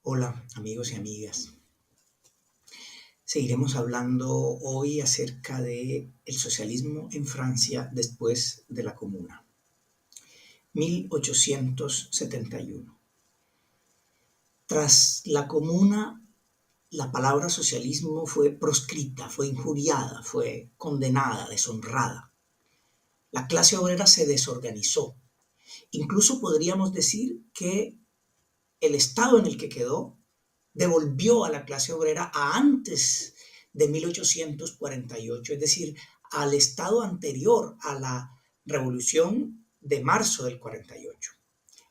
Hola amigos y amigas. Seguiremos hablando hoy acerca de el socialismo en Francia después de la Comuna. 1871. Tras la Comuna, la palabra socialismo fue proscrita, fue injuriada, fue condenada, deshonrada. La clase obrera se desorganizó. Incluso podríamos decir que el estado en el que quedó devolvió a la clase obrera a antes de 1848, es decir, al estado anterior a la revolución de marzo del 48.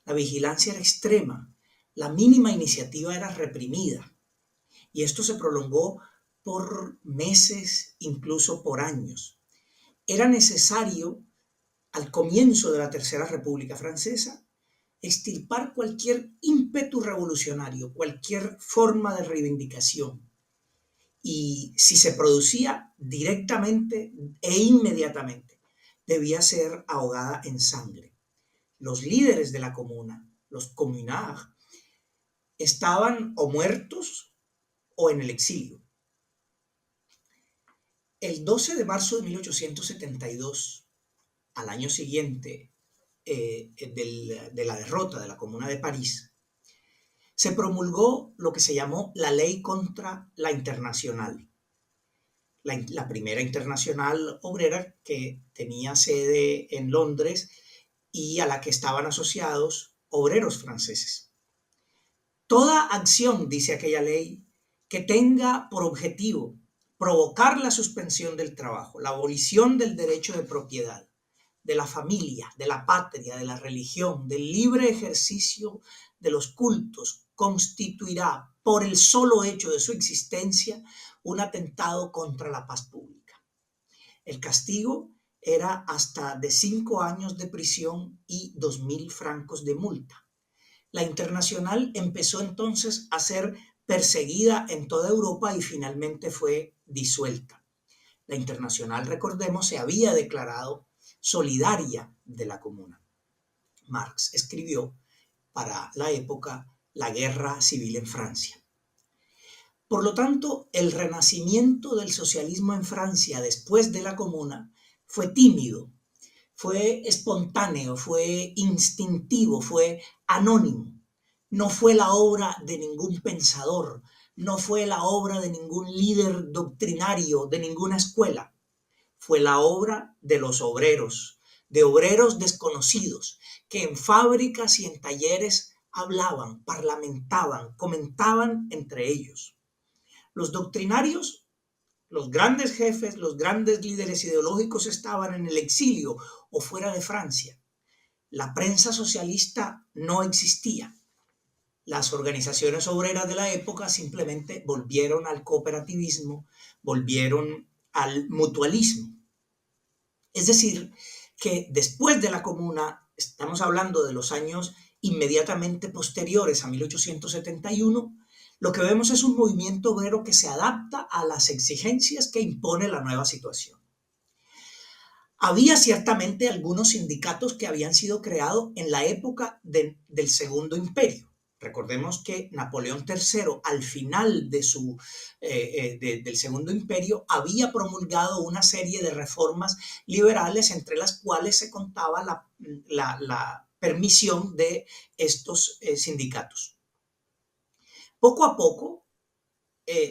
La vigilancia era extrema, la mínima iniciativa era reprimida y esto se prolongó por meses, incluso por años. Era necesario, al comienzo de la Tercera República Francesa, extirpar cualquier ímpetu revolucionario, cualquier forma de reivindicación. Y si se producía directamente e inmediatamente, debía ser ahogada en sangre. Los líderes de la comuna, los communards, estaban o muertos o en el exilio. El 12 de marzo de 1872, al año siguiente de la derrota de la Comuna de París, se promulgó lo que se llamó la Ley contra la Internacional. La primera internacional obrera que tenía sede en Londres y a la que estaban asociados obreros franceses. Toda acción, dice aquella ley, que tenga por objetivo provocar la suspensión del trabajo, la abolición del derecho de propiedad, de la familia, de la patria, de la religión, del libre ejercicio de los cultos, constituirá por el solo hecho de su existencia un atentado contra la paz pública. El castigo era hasta de 5 años de prisión y 2.000 francos de multa. La Internacional empezó entonces a ser perseguida en toda Europa y finalmente fue disuelta. La Internacional, recordemos, se había declarado solidaria de la Comuna. Marx escribió para la época la guerra civil en Francia. Por lo tanto, el renacimiento del socialismo en Francia después de la Comuna fue tímido, fue espontáneo, fue instintivo, fue anónimo. No fue la obra de ningún pensador, no fue la obra de ningún líder doctrinario, de ninguna escuela. Fue la obra de los obreros, de obreros desconocidos, que en fábricas y en talleres hablaban, parlamentaban, comentaban entre ellos. Los doctrinarios, los grandes jefes, los grandes líderes ideológicos estaban en el exilio o fuera de Francia. La prensa socialista no existía. Las organizaciones obreras de la época simplemente volvieron al cooperativismo, volvieron al mutualismo. Es decir, que después de la Comuna, estamos hablando de los años inmediatamente posteriores a 1871, lo que vemos es un movimiento obrero que se adapta a las exigencias que impone la nueva situación. Había ciertamente algunos sindicatos que habían sido creados en la época del Segundo Imperio. Recordemos que Napoleón III, al final del Segundo Imperio, había promulgado una serie de reformas liberales, entre las cuales se contaba la permisión de estos sindicatos. Poco a poco,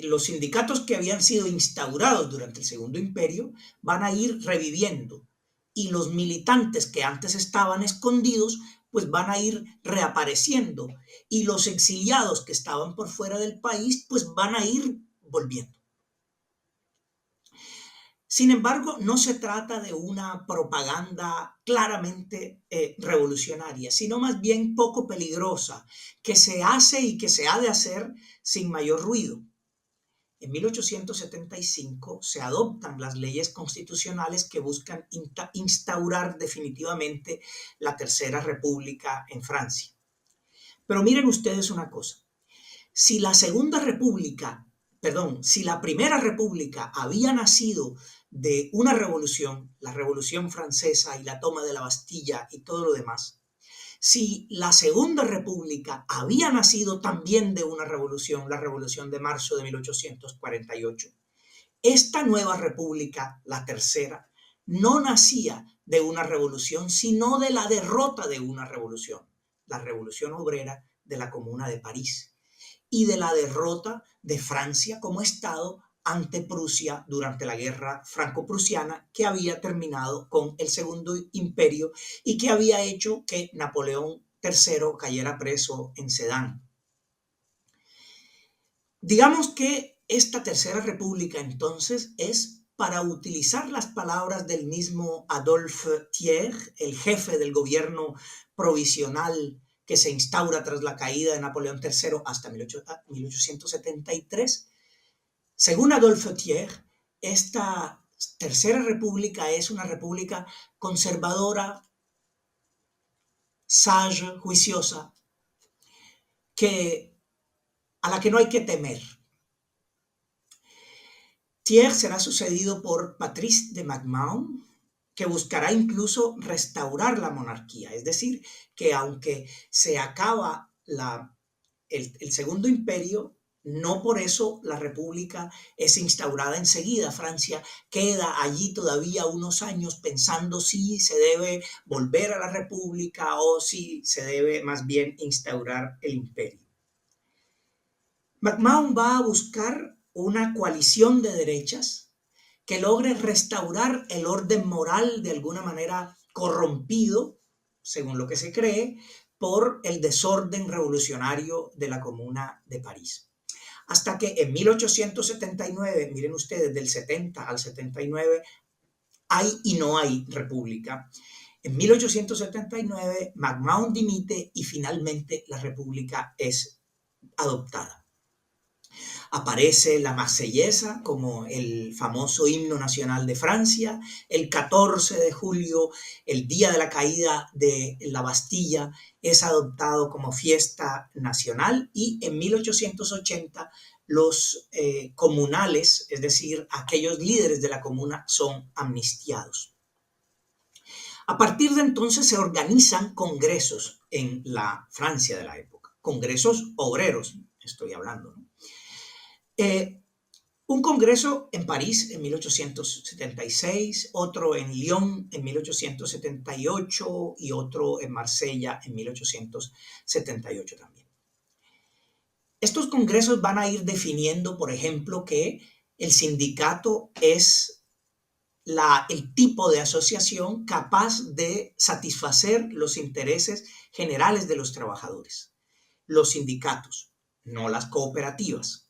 los sindicatos que habían sido instaurados durante el Segundo Imperio van a ir reviviendo y los militantes que antes estaban escondidos pues van a ir reapareciendo y los exiliados que estaban por fuera del país pues van a ir volviendo. Sin embargo, no se trata de una propaganda claramente revolucionaria, sino más bien poco peligrosa, que se hace y que se ha de hacer sin mayor ruido. En 1875 se adoptan las leyes constitucionales que buscan instaurar definitivamente la Tercera República en Francia. Pero miren ustedes una cosa, si la Primera República había nacido de una revolución, la Revolución Francesa y la toma de la Bastilla y todo lo demás, si la Segunda República había nacido también de una revolución, la Revolución de Marzo de 1848. Esta nueva república, la tercera, no nacía de una revolución, sino de la derrota de una revolución, la Revolución Obrera de la Comuna de París, y de la derrota de Francia como Estado ante Prusia durante la guerra franco-prusiana, que había terminado con el Segundo Imperio y que había hecho que Napoleón III cayera preso en Sedan. Digamos que esta Tercera República entonces es, para utilizar las palabras del mismo Adolphe Thiers, el jefe del gobierno provisional que se instaura tras la caída de Napoleón III hasta 1873, según Adolphe Thiers, esta Tercera República es una república conservadora, sage, juiciosa, a la que no hay que temer. Thiers será sucedido por Patrice de MacMahon, que buscará incluso restaurar la monarquía, es decir, que aunque se acaba el Segundo Imperio, no por eso la república es instaurada enseguida. Francia queda allí todavía unos años pensando si se debe volver a la república o si se debe más bien instaurar el imperio. MacMahon va a buscar una coalición de derechas que logre restaurar el orden moral de alguna manera corrompido, según lo que se cree, por el desorden revolucionario de la Comuna de París. Hasta que en 1879, miren ustedes, del 70 al 79, hay y no hay república. En 1879, MacMahon dimite y finalmente la república es adoptada. Aparece la Marsellesa como el famoso himno nacional de Francia. El 14 de julio, el día de la caída de la Bastilla, es adoptado como fiesta nacional, y en 1880 los comunales, es decir, aquellos líderes de la comuna, son amnistiados. A partir de entonces se organizan congresos en la Francia de la época, congresos obreros, estoy hablando, ¿no? Un congreso en París en 1876, otro en Lyon en 1878 y otro en Marsella en 1878 también. Estos congresos van a ir definiendo, por ejemplo, que el sindicato es el tipo de asociación capaz de satisfacer los intereses generales de los trabajadores. Los sindicatos, no las cooperativas.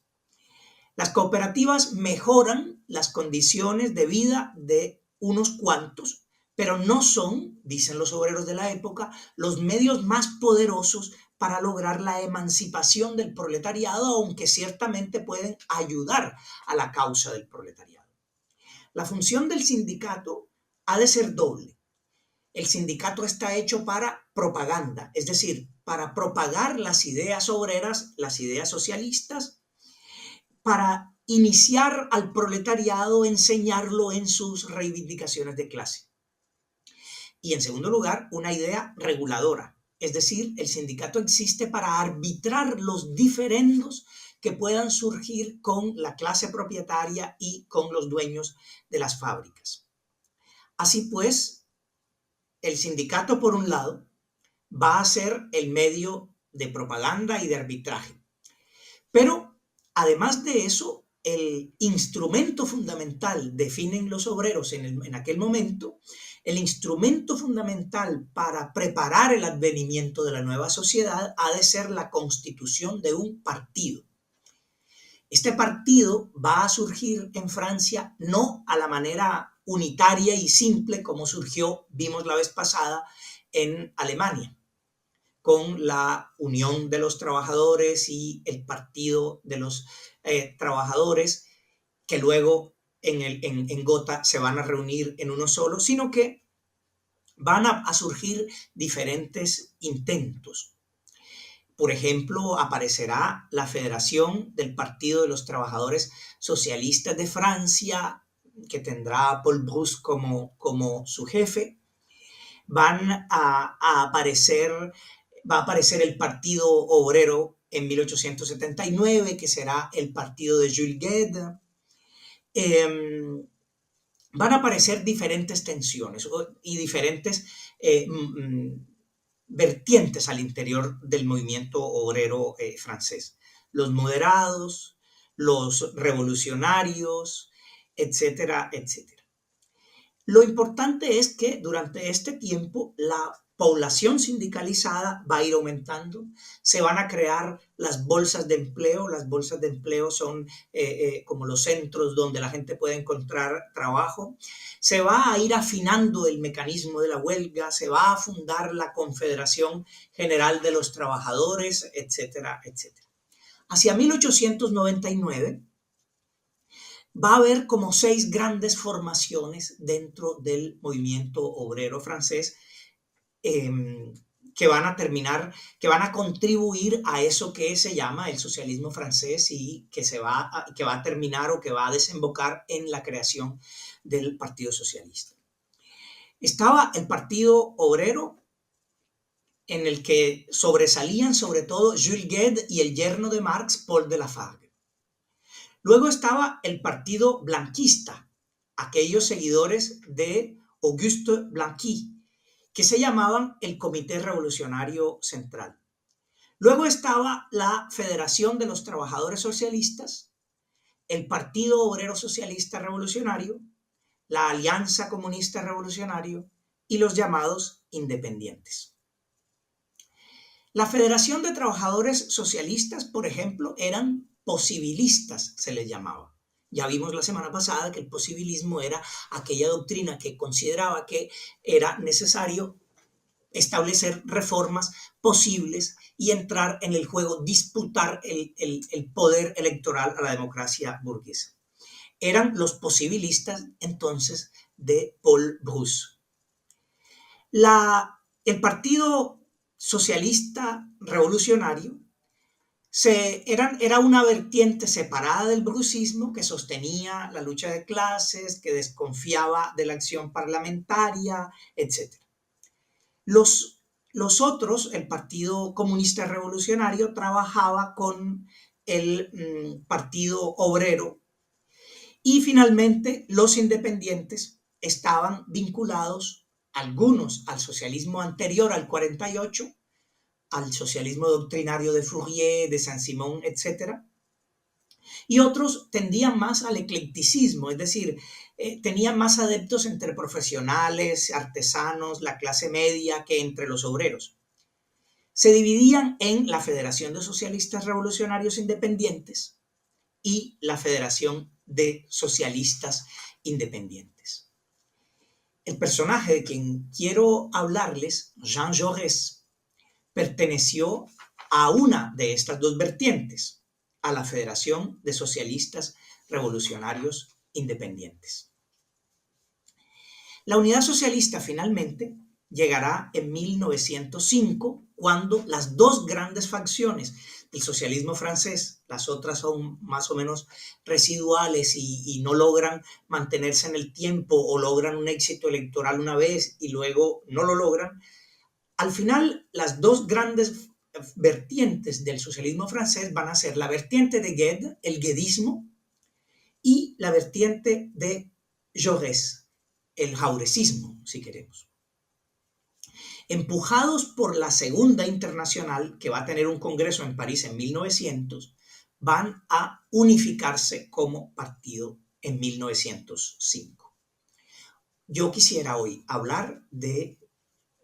Las cooperativas mejoran las condiciones de vida de unos cuantos, pero no son, dicen los obreros de la época, los medios más poderosos para lograr la emancipación del proletariado, aunque ciertamente pueden ayudar a la causa del proletariado. La función del sindicato ha de ser doble. El sindicato está hecho para propaganda, es decir, para propagar las ideas obreras, las ideas socialistas, para iniciar al proletariado, enseñarlo en sus reivindicaciones de clase. Y en segundo lugar, una idea reguladora, es decir, el sindicato existe para arbitrar los diferendos que puedan surgir con la clase propietaria y con los dueños de las fábricas. Así pues, el sindicato, por un lado, va a ser el medio de propaganda y de arbitraje. Pero, además de eso, el instrumento fundamental, definen los obreros en aquel momento, el instrumento fundamental para preparar el advenimiento de la nueva sociedad ha de ser la constitución de un partido. Este partido va a surgir en Francia no a la manera unitaria y simple como surgió, vimos la vez pasada, en Alemania, con la Unión de los Trabajadores y el Partido de los Trabajadores, que luego en Gotha se van a reunir en uno solo, sino que van a surgir diferentes intentos. Por ejemplo, aparecerá la Federación del Partido de los Trabajadores Socialistas de Francia, que tendrá a Paul Brousse como su jefe. va a aparecer el Partido Obrero en 1879, que será el partido de Jules Guesde. Van a aparecer diferentes tensiones y diferentes vertientes al interior del movimiento obrero francés. Los moderados, los revolucionarios, etcétera, etcétera. Lo importante es que durante este tiempo la población sindicalizada va a ir aumentando, se van a crear las bolsas de empleo. Las bolsas de empleo son como los centros donde la gente puede encontrar trabajo. Se va a ir afinando el mecanismo de la huelga, se va a fundar la Confederación General de los Trabajadores, etcétera, etcétera. Hacia 1899 va a haber como 6 grandes formaciones dentro del movimiento obrero francés que van a contribuir a eso que se llama el socialismo francés y que va a terminar o que va a desembocar en la creación del Partido Socialista. Estaba el Partido Obrero, en el que sobresalían sobre todo Jules Guesde y el yerno de Marx, Paul Delafargue. Luego estaba el Partido Blanquista, aquellos seguidores de Auguste Blanqui, que se llamaban el Comité Revolucionario Central. Luego estaba la Federación de los Trabajadores Socialistas, el Partido Obrero Socialista Revolucionario, la Alianza Comunista Revolucionario y los llamados independientes. La Federación de Trabajadores Socialistas, por ejemplo, eran posibilistas, se les llamaba. Ya vimos la semana pasada que el posibilismo era aquella doctrina que consideraba que era necesario establecer reformas posibles y entrar en el juego, disputar el poder electoral a la democracia burguesa. Eran los posibilistas entonces de Paul Brousse. El Partido Socialista Revolucionario era una vertiente separada del brucismo que sostenía la lucha de clases, que desconfiaba de la acción parlamentaria, etc. Los otros, el Partido Comunista Revolucionario, trabajaba con el Partido Obrero, y finalmente los independientes estaban vinculados, algunos al socialismo anterior al 48, al socialismo doctrinario de Fourier, de Saint-Simon, etc. Y otros tendían más al eclecticismo, es decir, tenían más adeptos entre profesionales, artesanos, la clase media, que entre los obreros. Se dividían en la Federación de Socialistas Revolucionarios Independientes y la Federación de Socialistas Independientes. El personaje de quien quiero hablarles, Jean Jaurès, perteneció a una de estas dos vertientes, a la Federación de Socialistas Revolucionarios Independientes. La Unidad Socialista finalmente llegará en 1905, cuando las dos grandes facciones del socialismo francés, las otras son más o menos residuales y no logran mantenerse en el tiempo o logran un éxito electoral una vez y luego no lo logran. Al final, las dos grandes vertientes del socialismo francés van a ser la vertiente de Guesde, el guedismo, y la vertiente de Jaurès, el jaurecismo, si queremos. Empujados por la Segunda Internacional, que va a tener un congreso en París en 1900, van a unificarse como partido en 1905. Yo quisiera hoy hablar de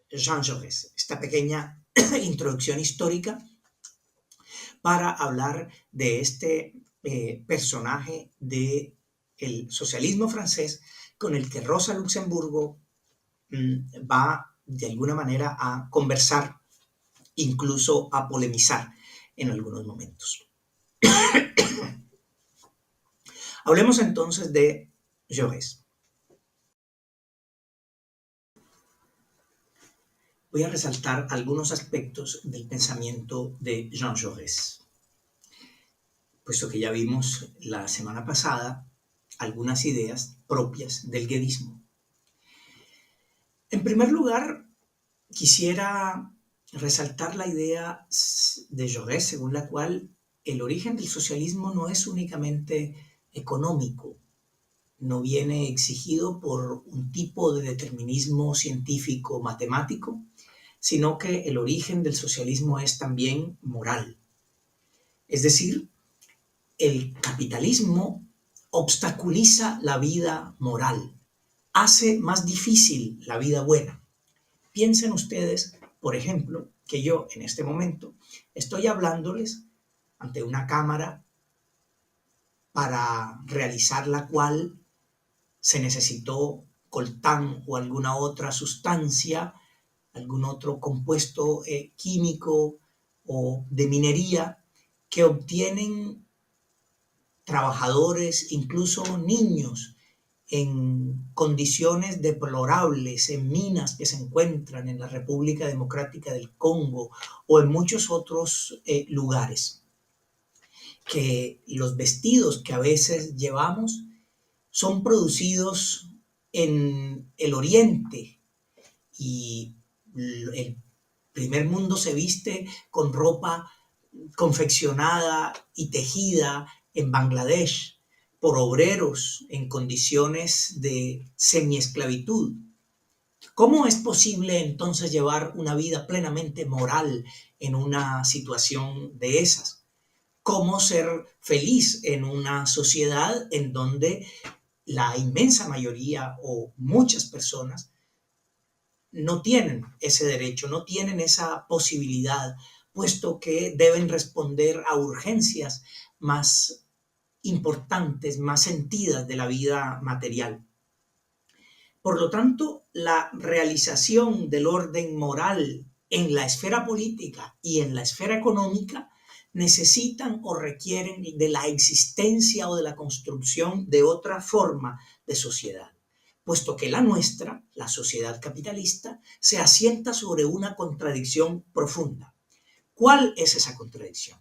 Jean Jaurès, esta pequeña introducción histórica para hablar de este personaje del socialismo francés con el que Rosa Luxemburgo va de alguna manera a conversar, incluso a polemizar en algunos momentos. Hablemos entonces de Jaurès. Voy a resaltar algunos aspectos del pensamiento de Jean Jaurès, puesto que ya vimos la semana pasada algunas ideas propias del guedismo. En primer lugar, quisiera resaltar la idea de Jaurès según la cual el origen del socialismo no es únicamente económico, no viene exigido por un tipo de determinismo científico matemático, sino que el origen del socialismo es también moral. Es decir, el capitalismo obstaculiza la vida moral, hace más difícil la vida buena. Piensen ustedes, por ejemplo, que yo en este momento estoy hablándoles ante una cámara para realizar la cual se necesitó coltán o alguna otra sustancia, algún otro compuesto químico o de minería que obtienen trabajadores, incluso niños, en condiciones deplorables, en minas que se encuentran en la República Democrática del Congo o en muchos otros lugares. Que los vestidos que a veces llevamos son producidos en el Oriente y el primer mundo se viste con ropa confeccionada y tejida en Bangladesh por obreros en condiciones de semiesclavitud. ¿Cómo es posible entonces llevar una vida plenamente moral en una situación de esas? ¿Cómo ser feliz en una sociedad en donde la inmensa mayoría o muchas personas no tienen ese derecho, no tienen esa posibilidad, puesto que deben responder a urgencias más importantes, más sentidas de la vida material? Por lo tanto, la realización del orden moral en la esfera política y en la esfera económica necesitan o requieren de la existencia o de la construcción de otra forma de sociedad, puesto que la nuestra, la sociedad capitalista, se asienta sobre una contradicción profunda. ¿Cuál es esa contradicción?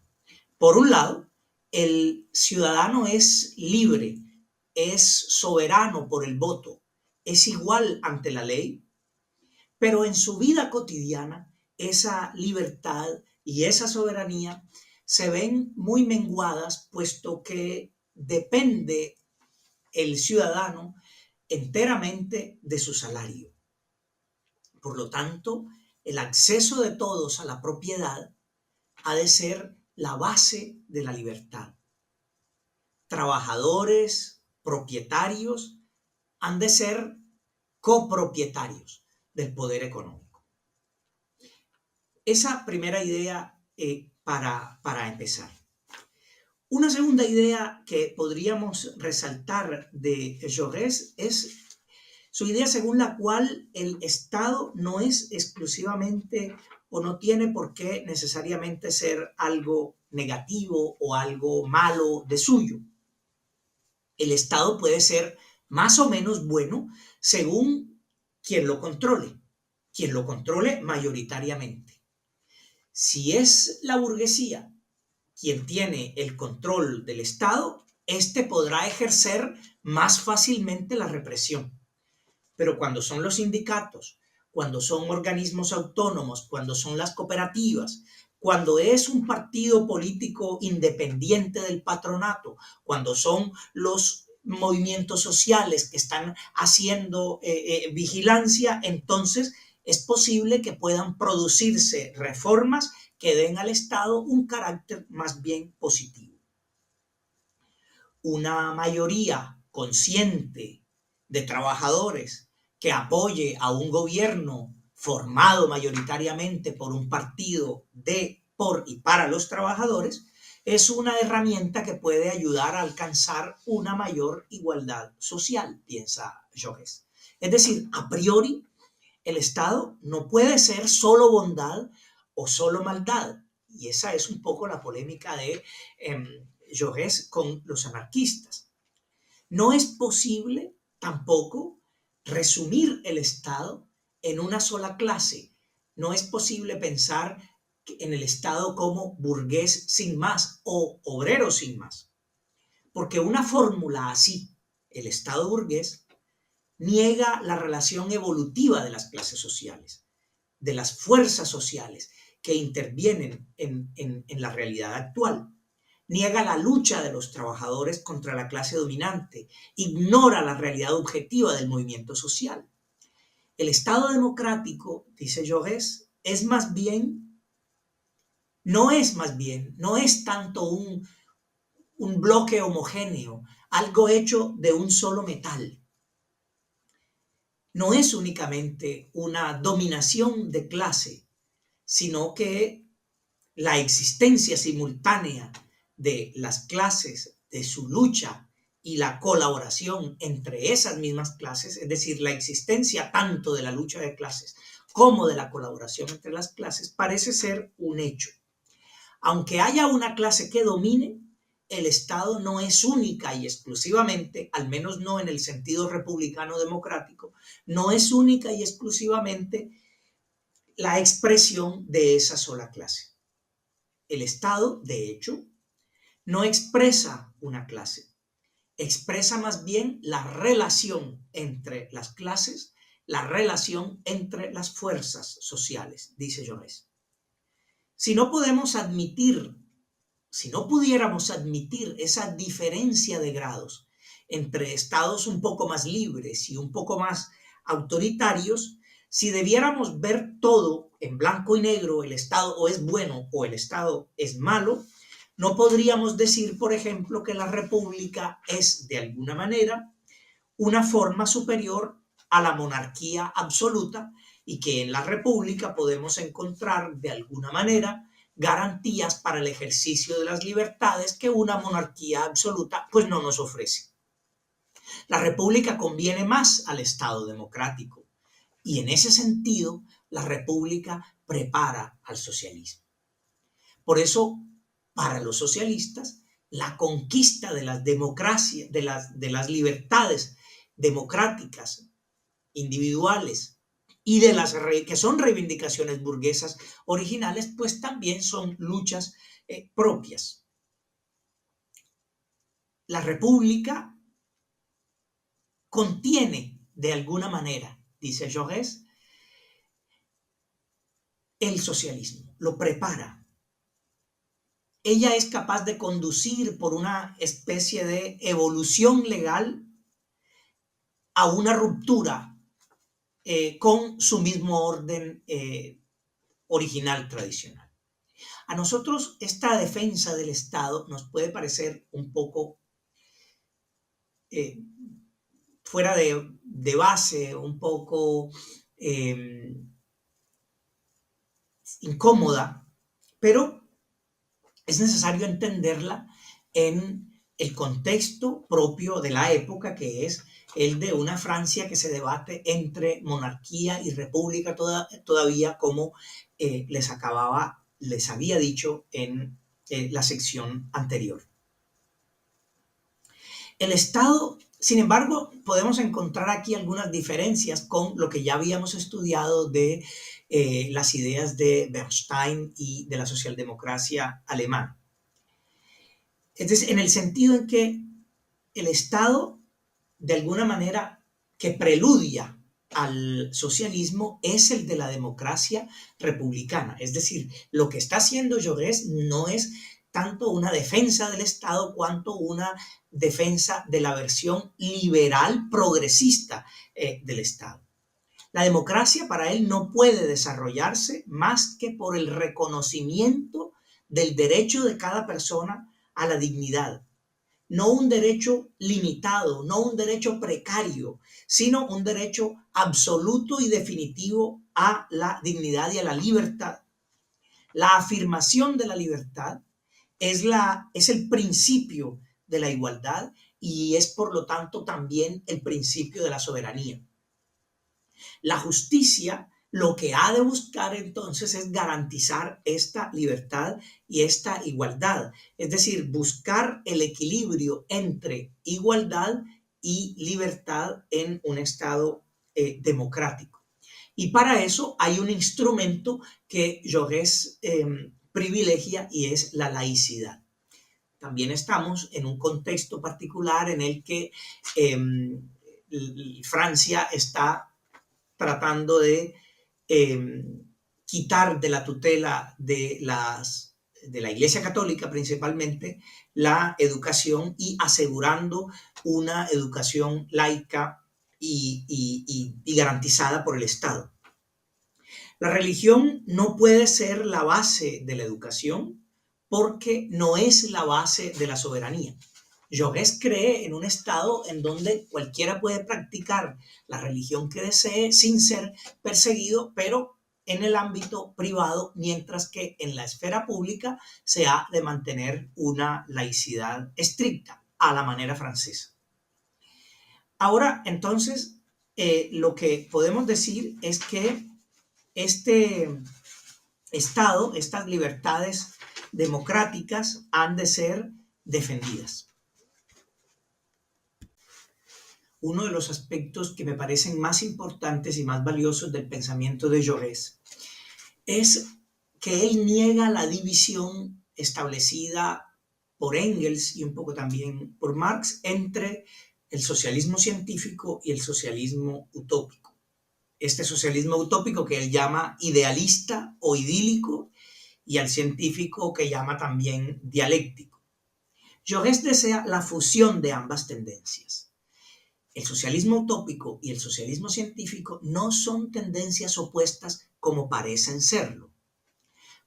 Por un lado, el ciudadano es libre, es soberano por el voto, es igual ante la ley, pero en su vida cotidiana esa libertad y esa soberanía se ven muy menguadas, puesto que depende el ciudadano enteramente de su salario. Por lo tanto, el acceso de todos a la propiedad ha de ser la base de la libertad. Trabajadores, propietarios, han de ser copropietarios del poder económico. Esa primera idea para empezar. Una segunda idea que podríamos resaltar de Jaurès es su idea según la cual el Estado no es exclusivamente o no tiene por qué necesariamente ser algo negativo o algo malo de suyo. El Estado puede ser más o menos bueno según quien lo controle mayoritariamente. Si es la burguesía quien tiene el control del Estado, éste podrá ejercer más fácilmente la represión. Pero cuando son los sindicatos, cuando son organismos autónomos, cuando son las cooperativas, cuando es un partido político independiente del patronato, cuando son los movimientos sociales que están haciendo vigilancia, entonces es posible que puedan producirse reformas que den al Estado un carácter más bien positivo. Una mayoría consciente de trabajadores que apoye a un gobierno formado mayoritariamente por un partido de, por y para los trabajadores, es una herramienta que puede ayudar a alcanzar una mayor igualdad social, piensa Jaurès. Es decir, a priori, el Estado no puede ser solo bondad o solo maldad. Y esa es un poco la polémica de Jaurès con los anarquistas. No es posible tampoco resumir el Estado en una sola clase. No es posible pensar en el Estado como burgués sin más o obrero sin más. Porque una fórmula así, el Estado burgués, niega la relación evolutiva de las clases sociales. de las fuerzas sociales que intervienen en la realidad actual. Niega la lucha de los trabajadores contra la clase dominante, ignora la realidad objetiva del movimiento social. El Estado democrático, dice Jaurès, no es tanto un bloque homogéneo, algo hecho de un solo metal. No es únicamente una dominación de clase, sino que la existencia simultánea de las clases, de su lucha y la colaboración entre esas mismas clases, es decir, la existencia tanto de la lucha de clases como de la colaboración entre las clases, parece ser un hecho. Aunque haya una clase que domine, el Estado no es única y exclusivamente, al menos no en el sentido republicano democrático, no es única y exclusivamente la expresión de esa sola clase. El Estado, de hecho, no expresa una clase, expresa más bien la relación entre las clases, la relación entre las fuerzas sociales, dice Jaurès. Si no pudiéramos admitir esa diferencia de grados entre estados un poco más libres y un poco más autoritarios, si debiéramos ver todo en blanco y negro, el Estado o es bueno o el Estado es malo, no podríamos decir, por ejemplo, que la República es, de alguna manera, una forma superior a la monarquía absoluta y que en la República podemos encontrar, de alguna manera, garantías para el ejercicio de las libertades que una monarquía absoluta pues no nos ofrece. La República conviene más al Estado democrático y en ese sentido la República prepara al socialismo. Por eso, para los socialistas, la conquista de las democracias, de las libertades democráticas, individuales y de las que son reivindicaciones burguesas originales, pues también son luchas propias. La República contiene de alguna manera, dice Jaurès, el socialismo, lo prepara. Ella es capaz de conducir por una especie de evolución legal a una ruptura con su mismo orden original tradicional. A nosotros esta defensa del Estado nos puede parecer un poco fuera de base, un poco incómoda, pero es necesario entenderla en el contexto propio de la época, que es el de una Francia que se debate entre monarquía y república todavía, como les había dicho en la sección anterior. El Estado, sin embargo, podemos encontrar aquí algunas diferencias con lo que ya habíamos estudiado de las ideas de Bernstein y de la socialdemocracia alemana. Es decir, en el sentido en que el Estado, de alguna manera, que preludia al socialismo es el de la democracia republicana. Es decir, lo que está haciendo Jaurès no es tanto una defensa del Estado cuanto una defensa de la versión liberal progresista del Estado. La democracia para él no puede desarrollarse más que por el reconocimiento del derecho de cada persona a la dignidad. No un derecho limitado, no un derecho precario, sino un derecho absoluto y definitivo a la dignidad y a la libertad. La afirmación de la libertad es el principio de la igualdad y es por lo tanto también el principio de la soberanía. La justicia lo que ha de buscar entonces es garantizar esta libertad y esta igualdad, es decir, buscar el equilibrio entre igualdad y libertad en un Estado democrático. Y para eso hay un instrumento que Jaurès privilegia y es la laicidad. También estamos en un contexto particular en el que Francia está tratando de quitar de la tutela de la Iglesia Católica principalmente la educación y asegurando una educación laica y garantizada por el Estado. La religión no puede ser la base de la educación porque no es la base de la soberanía. Jaurès cree en un Estado en donde cualquiera puede practicar la religión que desee sin ser perseguido, pero en el ámbito privado, mientras que en la esfera pública se ha de mantener una laicidad estricta a la manera francesa. Ahora, entonces, lo que podemos decir es que este Estado, estas libertades democráticas han de ser defendidas. Uno de los aspectos que me parecen más importantes y más valiosos del pensamiento de Jaurès es que él niega la división establecida por Engels y un poco también por Marx entre el socialismo científico y el socialismo utópico. Este socialismo utópico que él llama idealista o idílico y al científico que llama también dialéctico. Jaurès desea la fusión de ambas tendencias. El socialismo utópico y el socialismo científico no son tendencias opuestas como parecen serlo.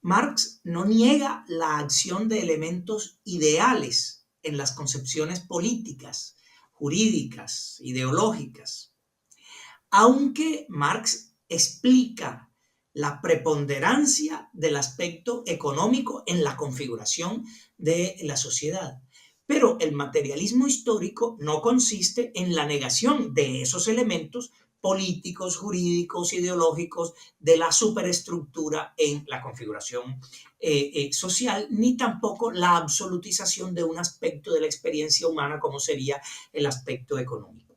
Marx no niega la acción de elementos ideales en las concepciones políticas, jurídicas, ideológicas, aunque Marx explica la preponderancia del aspecto económico en la configuración de la sociedad. Pero el materialismo histórico no consiste en la negación de esos elementos políticos, jurídicos, ideológicos de la superestructura en la configuración social, ni tampoco la absolutización de un aspecto de la experiencia humana como sería el aspecto económico.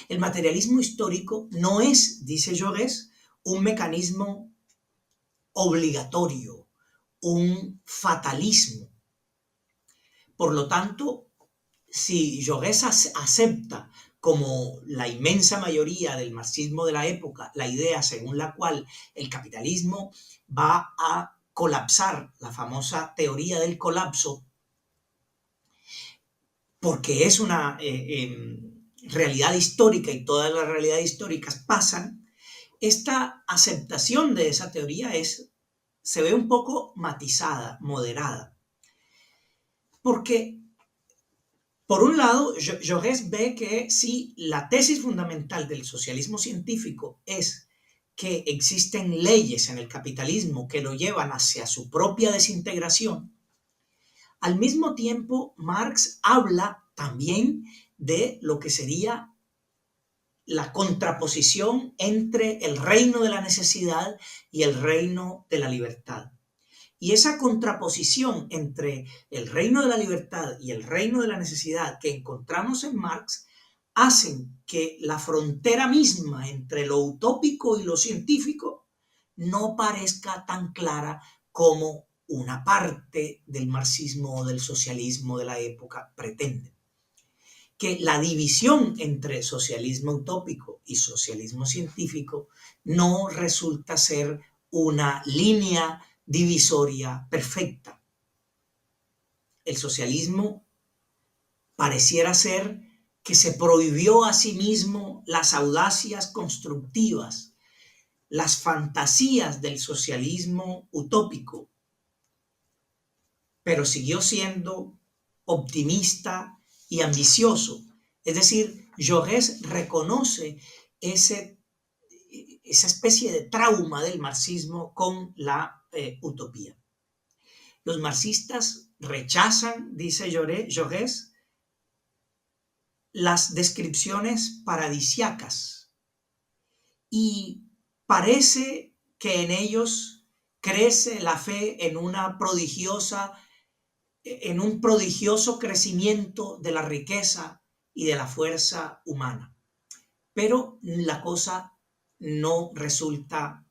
El materialismo histórico no es, dice Jaurès, un mecanismo obligatorio, un fatalismo. Por lo tanto, si Jaurès acepta como la inmensa mayoría del marxismo de la época la idea según la cual el capitalismo va a colapsar, la famosa teoría del colapso, porque es una realidad histórica y todas las realidades históricas pasan, esta aceptación de esa teoría se ve un poco matizada, moderada. Porque, por un lado, Jaurès ve que si la tesis fundamental del socialismo científico es que existen leyes en el capitalismo que lo llevan hacia su propia desintegración, al mismo tiempo Marx habla también de lo que sería la contraposición entre el reino de la necesidad y el reino de la libertad. Y esa contraposición entre el reino de la libertad y el reino de la necesidad que encontramos en Marx hacen que la frontera misma entre lo utópico y lo científico no parezca tan clara como una parte del marxismo o del socialismo de la época pretende. Que la división entre socialismo utópico y socialismo científico no resulta ser una línea divisoria perfecta. El socialismo pareciera ser que se prohibió a sí mismo las audacias constructivas, las fantasías del socialismo utópico, pero siguió siendo optimista y ambicioso. Es decir, Jaurès reconoce esa especie de trauma del marxismo con la utopía. Los marxistas rechazan, dice Jaurès, las descripciones paradisiacas y parece que en ellos crece la fe en un prodigioso crecimiento de la riqueza y de la fuerza humana. Pero la cosa no resulta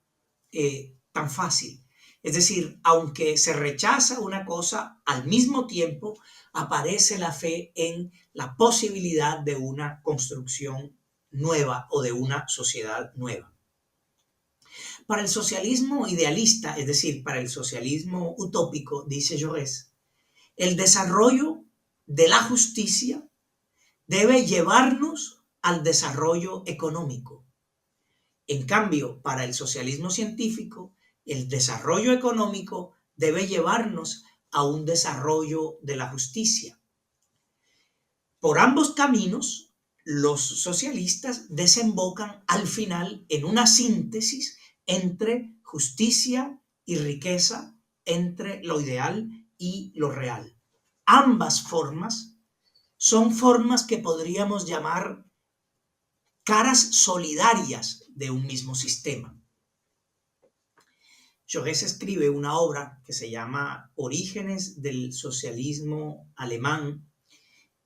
tan fácil. Es decir, aunque se rechaza una cosa, al mismo tiempo aparece la fe en la posibilidad de una construcción nueva o de una sociedad nueva. Para el socialismo idealista, es decir, para el socialismo utópico, dice Jaurès, el desarrollo de la justicia debe llevarnos al desarrollo económico. En cambio, para el socialismo científico, el desarrollo económico debe llevarnos a un desarrollo de la justicia. Por ambos caminos, los socialistas desembocan al final en una síntesis entre justicia y riqueza, entre lo ideal y lo real. Ambas formas son formas que podríamos llamar caras solidarias de un mismo sistema. Jaurès escribe una obra que se llama Orígenes del socialismo alemán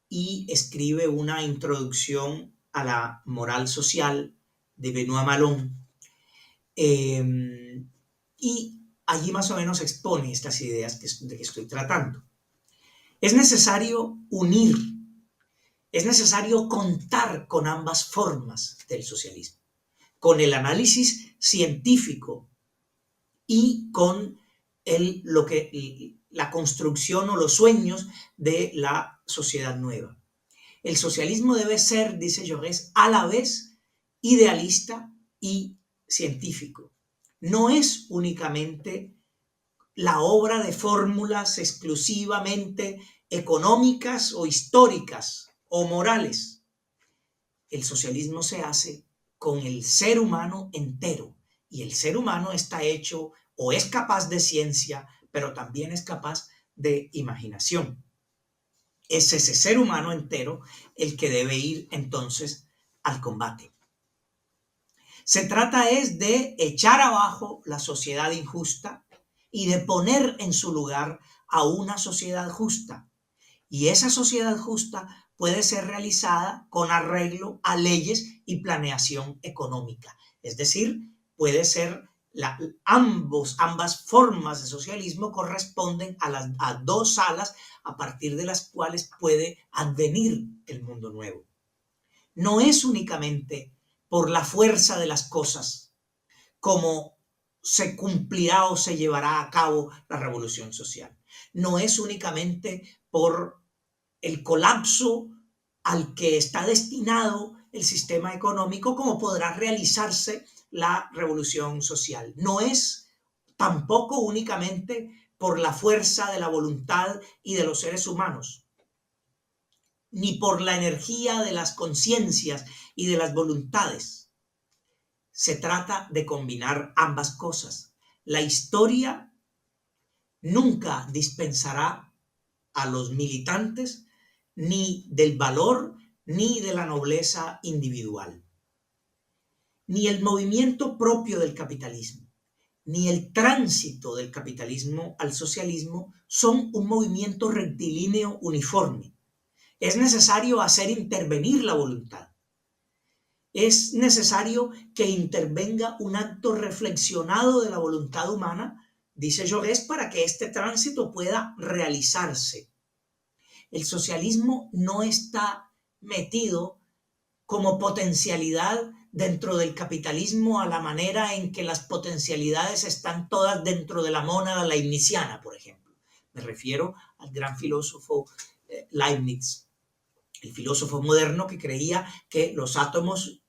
y escribe una introducción a la moral social de Benoît Malon. Y allí más o menos expone estas ideas de que estoy tratando. Es necesario unir, es necesario contar con ambas formas del socialismo, con el análisis científico y con la construcción o los sueños de la sociedad nueva. El socialismo debe ser, dice Jaurès, a la vez idealista y científico. No es únicamente la obra de fórmulas exclusivamente económicas o históricas o morales. El socialismo se hace con el ser humano entero, y el ser humano está hecho o es capaz de ciencia, pero también es capaz de imaginación. Es ese ser humano entero el que debe ir entonces al combate. Se trata es de echar abajo la sociedad injusta y de poner en su lugar a una sociedad justa. Y esa sociedad justa puede ser realizada con arreglo a leyes y planeación económica. Es decir, puede ser ambas formas de socialismo corresponden a dos alas a partir de las cuales puede advenir el mundo nuevo. No es únicamente por la fuerza de las cosas como se cumplirá o se llevará a cabo la revolución social. No es únicamente por el colapso al que está destinado el sistema económico como podrá realizarse la revolución social. No es tampoco únicamente por la fuerza de la voluntad y de los seres humanos, ni por la energía de las conciencias y de las voluntades. Se trata de combinar ambas cosas. La historia nunca dispensará a los militantes ni del valor ni de la nobleza individual. Ni el movimiento propio del capitalismo, ni el tránsito del capitalismo al socialismo son un movimiento rectilíneo uniforme. Es necesario hacer intervenir la voluntad. Es necesario que intervenga un acto reflexionado de la voluntad humana, dice Jaurès, para que este tránsito pueda realizarse. El socialismo no está metido como potencialidad dentro del capitalismo a la manera en que las potencialidades están todas dentro de la mónada leibniziana, por ejemplo. Me refiero al gran filósofo Leibniz, el filósofo moderno que creía que los átomos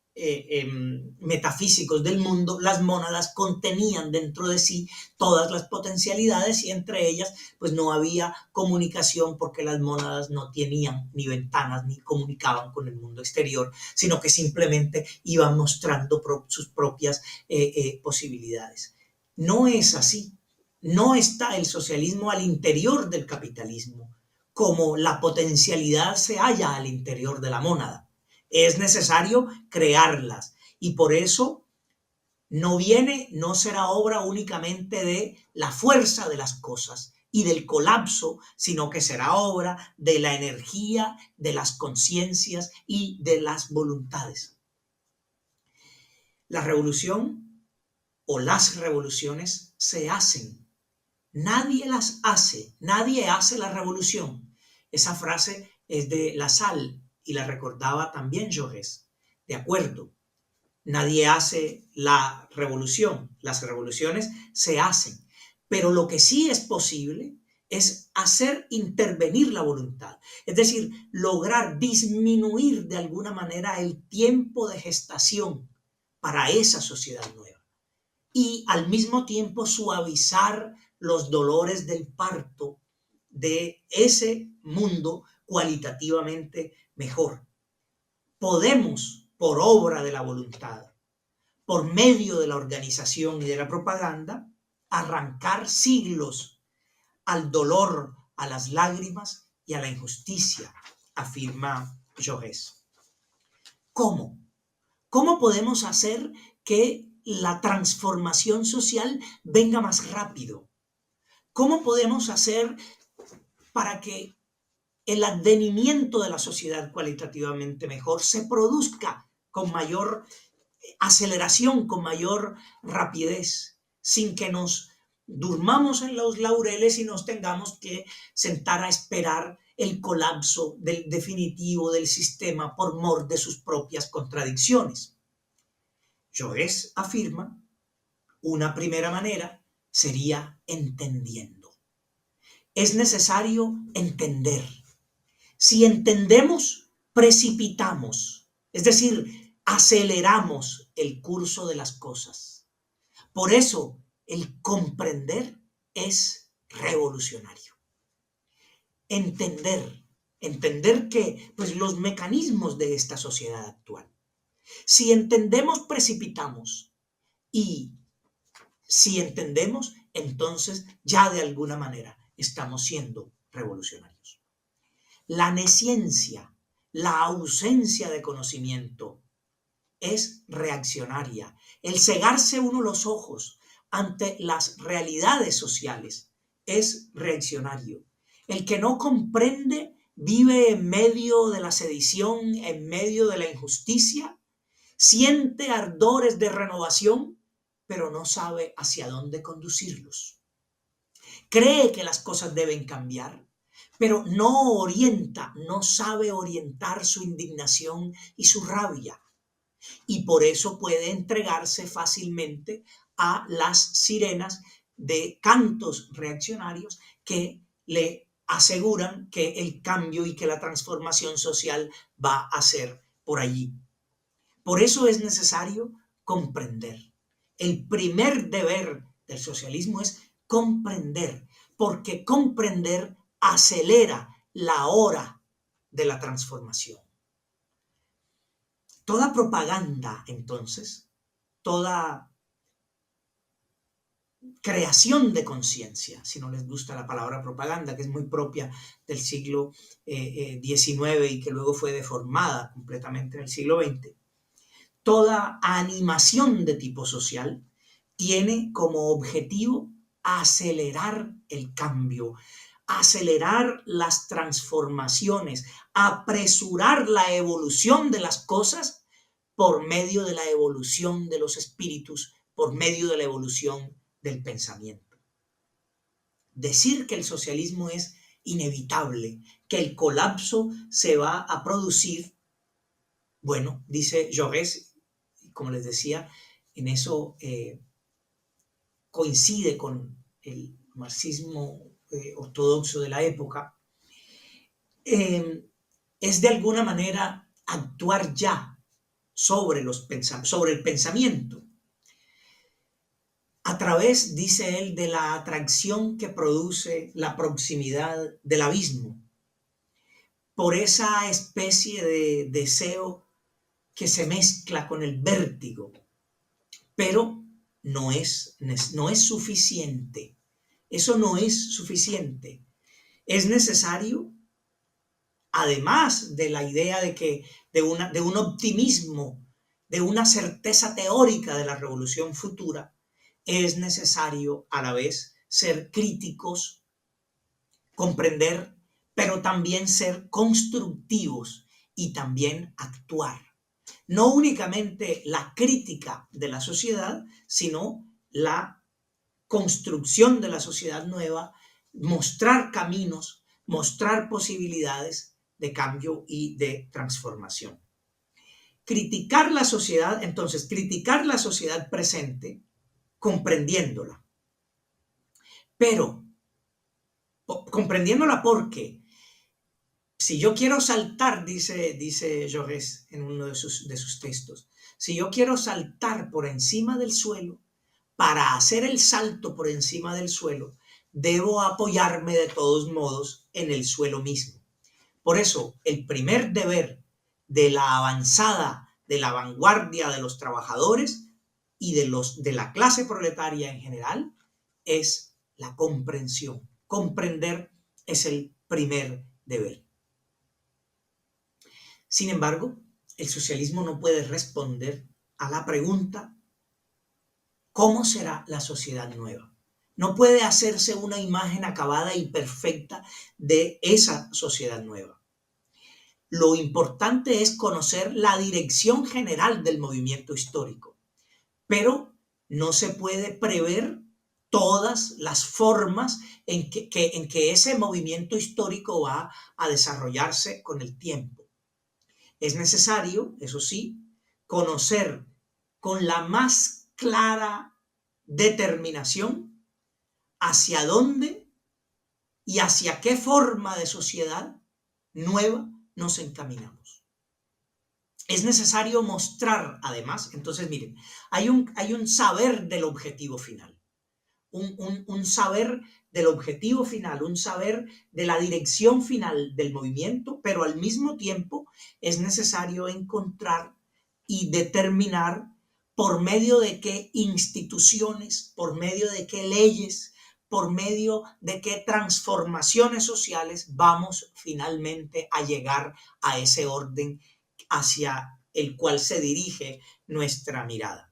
metafísicos del mundo, las mónadas, contenían dentro de sí todas las potencialidades y entre ellas pues no había comunicación porque las mónadas no tenían ni ventanas ni comunicaban con el mundo exterior, sino que simplemente iban mostrando sus propias posibilidades. No es así. No está el socialismo al interior del capitalismo como la potencialidad se halla al interior de la mónada. Es necesario crearlas y por eso no será obra únicamente de la fuerza de las cosas y del colapso, sino que será obra de la energía, de las conciencias y de las voluntades. La revolución o las revoluciones se hacen. Nadie las hace, nadie hace la revolución. Esa frase es de Lassalle y la recordaba también Jaurès. De acuerdo, Nadie hace la revolución, las revoluciones se hacen, pero lo que sí es posible es hacer intervenir la voluntad, es decir, lograr disminuir de alguna manera el tiempo de gestación para esa sociedad nueva y al mismo tiempo suavizar los dolores del parto de ese mundo cualitativamente mejor. Podemos, por obra de la voluntad, por medio de la organización y de la propaganda, arrancar siglos al dolor, a las lágrimas y a la injusticia, afirma Jaurès. ¿Cómo? ¿Cómo podemos hacer que la transformación social venga más rápido? ¿Cómo podemos hacer para que el advenimiento de la sociedad cualitativamente mejor se produzca con mayor aceleración, con mayor rapidez, sin que nos durmamos en los laureles y nos tengamos que sentar a esperar el colapso definitivo del sistema por mor de sus propias contradicciones? Jaurès afirma, una primera manera sería entendiendo. Es necesario entender. Si entendemos, precipitamos, es decir, aceleramos el curso de las cosas. Por eso, el comprender es revolucionario. Entender que pues, los mecanismos de esta sociedad actual. Si entendemos, precipitamos. Y si entendemos, entonces ya de alguna manera estamos siendo revolucionarios. La nesciencia, la ausencia de conocimiento es reaccionaria. El cegarse uno los ojos ante las realidades sociales es reaccionario. El que no comprende vive en medio de la sedición, en medio de la injusticia, siente ardores de renovación, pero no sabe hacia dónde conducirlos. Cree que las cosas deben cambiar, pero no orienta, no sabe orientar su indignación y su rabia. Y por eso puede entregarse fácilmente a las sirenas de cantos reaccionarios que le aseguran que el cambio y que la transformación social va a ser por allí. Por eso es necesario comprender. El primer deber del socialismo es comprender, porque comprender acelera la hora de la transformación. Toda propaganda, entonces, toda creación de conciencia, si no les gusta la palabra propaganda, que es muy propia del siglo XIX y que luego fue deformada completamente en el siglo XX, toda animación de tipo social tiene como objetivo acelerar el cambio, acelerar las transformaciones, apresurar la evolución de las cosas por medio de la evolución de los espíritus, por medio de la evolución del pensamiento. Decir que el socialismo es inevitable, que el colapso se va a producir, bueno, dice Jaurès, como les decía, en eso coincide con el marxismo ortodoxo de la época, es de alguna manera actuar ya sobre el pensamiento, a través, dice él, de la atracción que produce la proximidad del abismo, por esa especie de deseo que se mezcla con el vértigo, pero no es suficiente. Eso no es suficiente. Es necesario, además de la idea de un optimismo, de una certeza teórica de la revolución futura, es necesario a la vez ser críticos, comprender, pero también ser constructivos y también actuar. No únicamente la crítica de la sociedad, sino la construcción de la sociedad nueva, mostrar caminos, mostrar posibilidades de cambio y de transformación. criticar la sociedad, entonces criticar la sociedad presente, comprendiéndola, pero comprendiéndola porque si yo quiero saltar, dice Jaurès en uno de sus textos, si yo quiero saltar por encima del suelo, para hacer el salto por encima del suelo, debo apoyarme de todos modos en el suelo mismo. Por eso, el primer deber de la avanzada, de la vanguardia de los trabajadores y de la clase proletaria en general es la comprensión. Comprender es el primer deber. Sin embargo, el socialismo no puede responder a la pregunta ¿cómo será la sociedad nueva? No puede hacerse una imagen acabada y perfecta de esa sociedad nueva. Lo importante es conocer la dirección general del movimiento histórico, pero no se puede prever todas las formas en que ese movimiento histórico va a desarrollarse con el tiempo. Es necesario, eso sí, conocer con la más clara determinación hacia dónde y hacia qué forma de sociedad nueva nos encaminamos. Es necesario mostrar, además, entonces miren, hay un saber del objetivo final, un saber del objetivo final, un saber de la dirección final del movimiento, pero al mismo tiempo es necesario encontrar y determinar por medio de qué instituciones, por medio de qué leyes, por medio de qué transformaciones sociales vamos finalmente a llegar a ese orden hacia el cual se dirige nuestra mirada.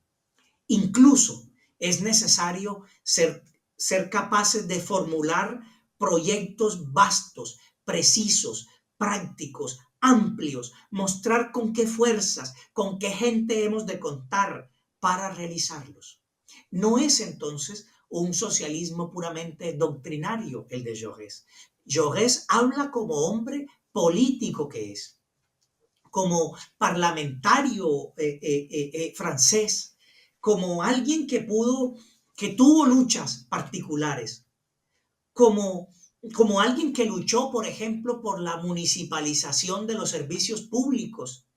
Incluso es necesario ser capaces de formular proyectos vastos, precisos, prácticos, amplios, mostrar con qué fuerzas, con qué gente hemos de contar para realizarlos. No es entonces un socialismo puramente doctrinario el de Jaurès. Jaurès habla como hombre político que es, como parlamentario francés, como alguien que tuvo luchas particulares, como alguien que luchó, por ejemplo, por la municipalización de los servicios públicos,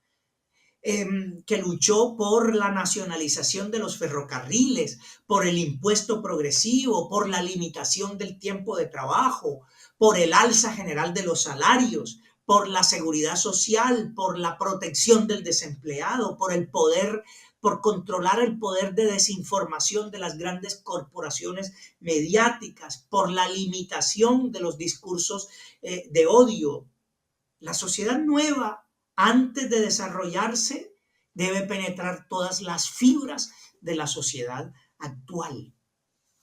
que luchó por la nacionalización de los ferrocarriles, por el impuesto progresivo, por la limitación del tiempo de trabajo, por el alza general de los salarios, por la seguridad social, por la protección del desempleado, por controlar el poder de desinformación de las grandes corporaciones mediáticas, por la limitación de los discursos de odio. La sociedad nueva, antes de desarrollarse, debe penetrar todas las fibras de la sociedad actual.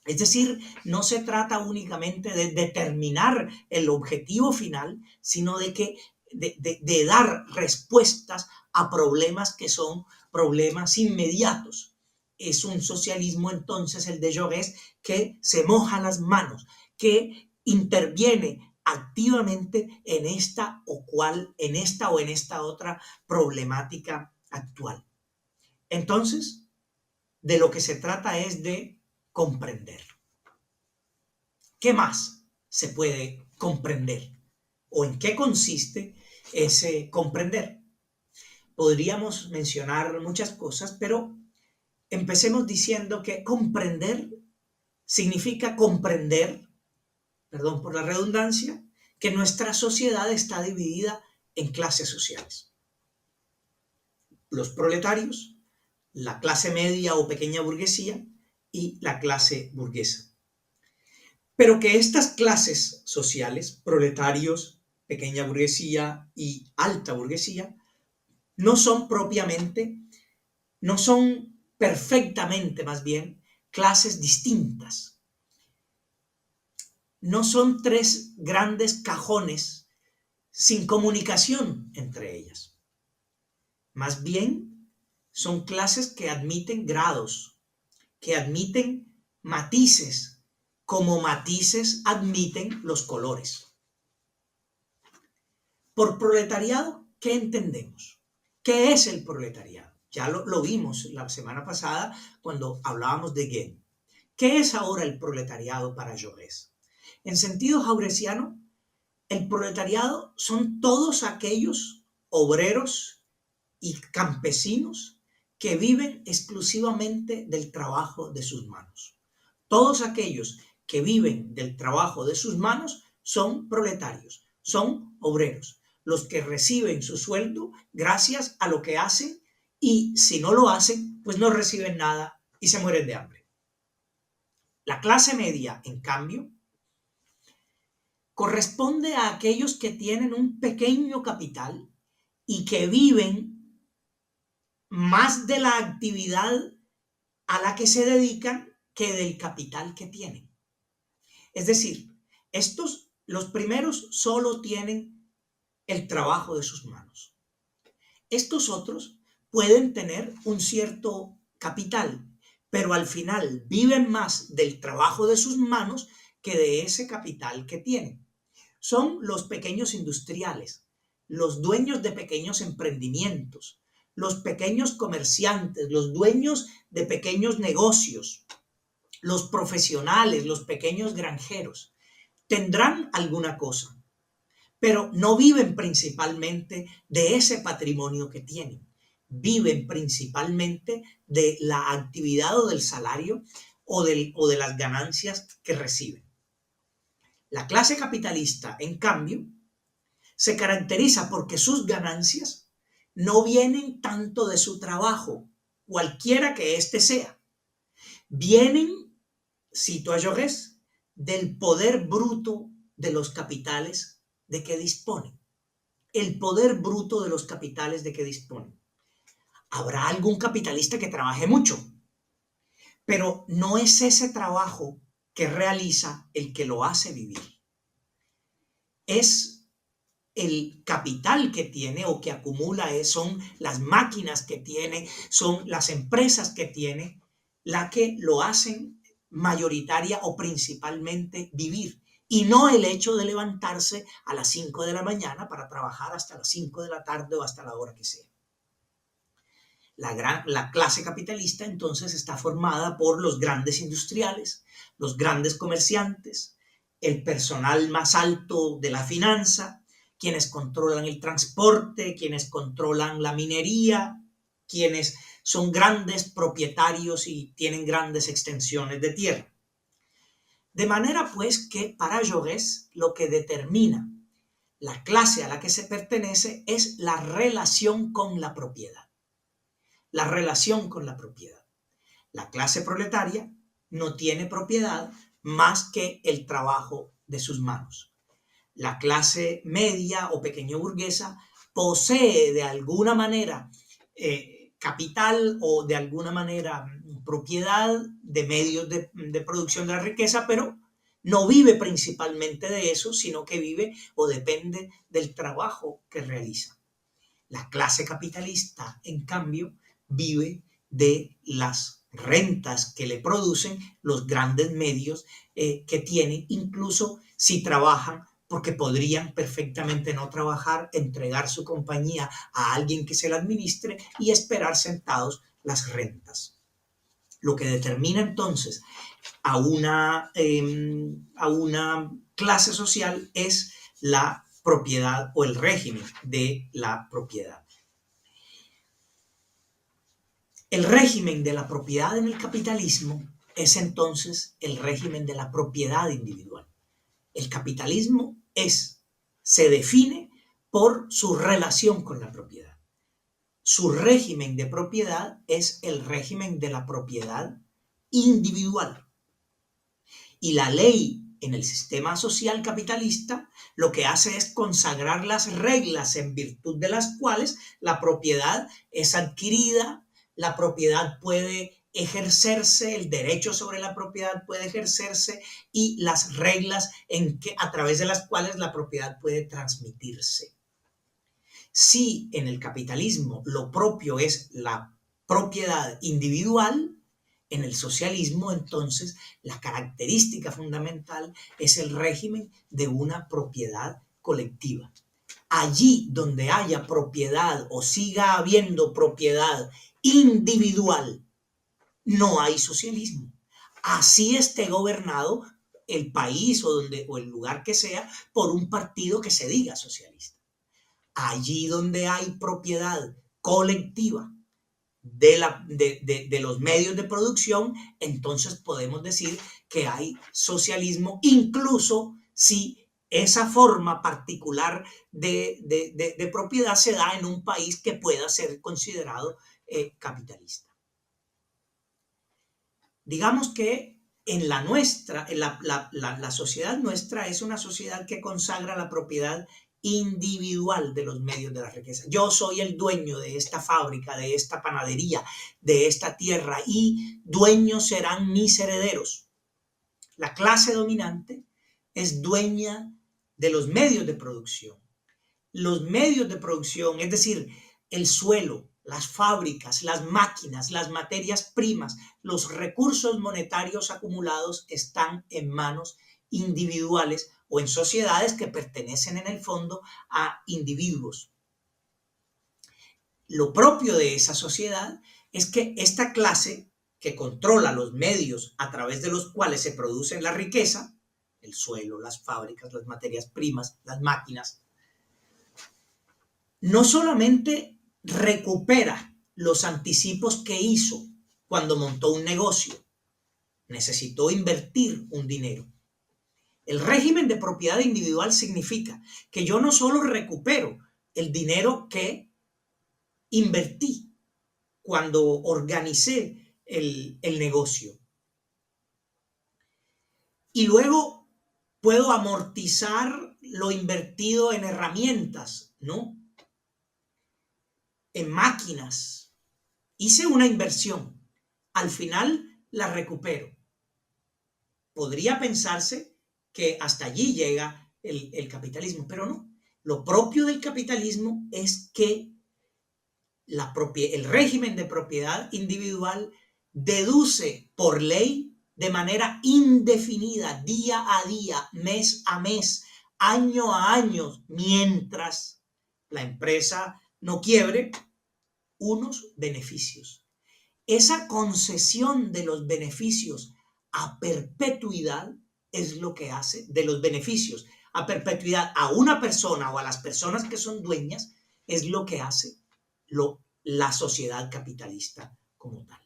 Es decir, no se trata únicamente de determinar el objetivo final, sino de dar respuestas a problemas que son problemas inmediatos. Es un socialismo entonces el de Jaurès que se moja las manos, que interviene activamente en esta o en esta otra problemática actual. Entonces, de lo que se trata es de comprender. ¿Qué más se puede comprender? ¿O en qué consiste ese comprender? Podríamos mencionar muchas cosas, pero empecemos diciendo que comprender significa comprender, perdón por la redundancia, que nuestra sociedad está dividida en clases sociales. Los proletarios, la clase media o pequeña burguesía y la clase burguesa. Pero que estas clases sociales, proletarios, pequeña burguesía y alta burguesía, no son perfectamente más bien, clases distintas. No son tres grandes cajones sin comunicación entre ellas. Más bien, son clases que admiten grados, que admiten matices, como matices admiten los colores. Por proletariado, ¿qué entendemos? ¿Qué es el proletariado? Ya lo vimos la semana pasada cuando hablábamos de Guén. ¿Qué es ahora el proletariado para Jaurès? En sentido jauresiano, el proletariado son todos aquellos obreros y campesinos que viven exclusivamente del trabajo de sus manos. Todos aquellos que viven del trabajo de sus manos son proletarios, son obreros, los que reciben su sueldo gracias a lo que hacen, y si no lo hacen, pues no reciben nada y se mueren de hambre. La clase media, en cambio, corresponde a aquellos que tienen un pequeño capital y que viven más de la actividad a la que se dedican que del capital que tienen. Es decir, los primeros solo tienen el trabajo de sus manos. Estos otros pueden tener un cierto capital, pero al final viven más del trabajo de sus manos que de ese capital que tienen. Son los pequeños industriales, los dueños de pequeños emprendimientos, los pequeños comerciantes, los dueños de pequeños negocios, los profesionales, los pequeños granjeros. Tendrán alguna cosa, pero no viven principalmente de ese patrimonio que tienen. Viven principalmente de la actividad o del salario o de las ganancias que reciben. La clase capitalista, en cambio, se caracteriza porque sus ganancias no vienen tanto de su trabajo, cualquiera que éste sea. Vienen, cito a Jaurès, del poder bruto de los capitales de que disponen. El poder bruto de los capitales de que disponen. Habrá algún capitalista que trabaje mucho, pero no es ese trabajo que realiza el que lo hace vivir. Es el capital que tiene o que acumula, son las máquinas que tiene, son las empresas que tiene, la que lo hacen mayoritaria o principalmente vivir, y no el hecho de levantarse a las 5 de la mañana para trabajar hasta las 5 de la tarde o hasta la hora que sea. La clase capitalista entonces está formada por los grandes industriales, los grandes comerciantes, el personal más alto de la finanza, quienes controlan el transporte, quienes controlan la minería, quienes son grandes propietarios y tienen grandes extensiones de tierra. De manera pues que para Jaurès lo que determina la clase a la que se pertenece es la relación con la propiedad. La relación con la propiedad. La clase proletaria no tiene propiedad más que el trabajo de sus manos. La clase media o pequeño burguesa posee de alguna manera capital o de alguna manera propiedad de medios de producción de la riqueza, pero no vive principalmente de eso, sino que vive o depende del trabajo que realiza. La clase capitalista, en cambio, vive de las rentas que le producen los grandes medios que tienen, incluso si trabajan, porque podrían perfectamente no trabajar, entregar su compañía a alguien que se la administre y esperar sentados las rentas. Lo que determina entonces a una clase social es la propiedad o el régimen de la propiedad. El régimen de la propiedad en el capitalismo es entonces el régimen de la propiedad individual. El capitalismo se define por su relación con la propiedad. Su régimen de propiedad es el régimen de la propiedad individual. Y la ley en el sistema social capitalista lo que hace es consagrar las reglas en virtud de las cuales la propiedad es adquirida, la propiedad puede ejercerse, el derecho sobre la propiedad puede ejercerse, y las reglas a través de las cuales la propiedad puede transmitirse. Si en el capitalismo lo propio es la propiedad individual, en el socialismo entonces la característica fundamental es el régimen de una propiedad colectiva. Allí donde haya propiedad o siga habiendo propiedad individual, no hay socialismo. Así esté gobernado el país o el lugar que sea por un partido que se diga socialista. Allí donde hay propiedad colectiva de los medios de producción, entonces podemos decir que hay socialismo, incluso si esa forma particular de propiedad se da en un país que pueda ser considerado capitalista. Digamos que en la nuestra, la sociedad nuestra es una sociedad que consagra la propiedad individual de los medios de la riqueza. Yo soy el dueño de esta fábrica, de esta panadería, de esta tierra, y dueños serán mis herederos. La clase dominante es dueña de los medios de producción. Los medios de producción, es decir, el suelo, las fábricas, las máquinas, las materias primas, los recursos monetarios acumulados están en manos individuales o en sociedades que pertenecen en el fondo a individuos. Lo propio de esa sociedad es que esta clase que controla los medios a través de los cuales se produce la riqueza, el suelo, las fábricas, las materias primas, las máquinas, no solamente recupera los anticipos que hizo cuando montó un negocio, necesitó invertir un dinero. El régimen de propiedad individual significa que yo no solo recupero el dinero que invertí cuando organicé el negocio, y luego puedo amortizar lo invertido en herramientas, ¿no? En máquinas. Hice una inversión, al final la recupero. Podría pensarse que hasta allí llega el capitalismo, pero no. Lo propio del capitalismo es que el régimen de propiedad individual deduce por ley de manera indefinida, día a día, mes a mes, año a año, mientras la empresa no quiebre, unos beneficios. Esa concesión de los beneficios a perpetuidad es lo que hace, de los beneficios a perpetuidad a una persona o a las personas que son dueñas, es lo que hace la sociedad capitalista como tal.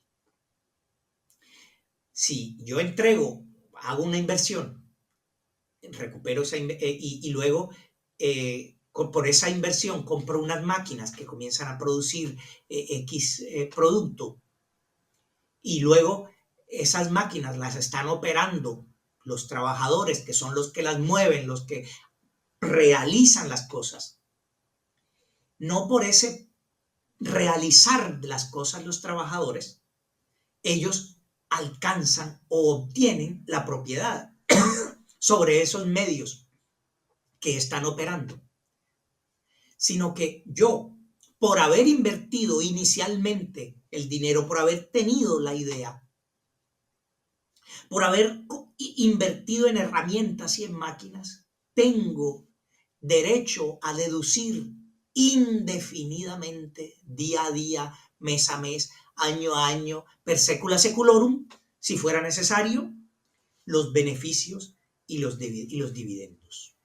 Si yo hago una inversión, recupero esa y luego por esa inversión compro unas máquinas que comienzan a producir X producto, y luego esas máquinas las están operando los trabajadores, que son los que las mueven, los que realizan las cosas. No por ese realizar las cosas los trabajadores, ellos alcanzan o obtienen la propiedad sobre esos medios que están operando, sino que yo, por haber invertido inicialmente el dinero, por haber tenido la idea, por haber invertido en herramientas y en máquinas, tengo derecho a deducir indefinidamente, día a día, mes a mes, año a año, per secula seculorum, si fuera necesario, los beneficios y los dividendos.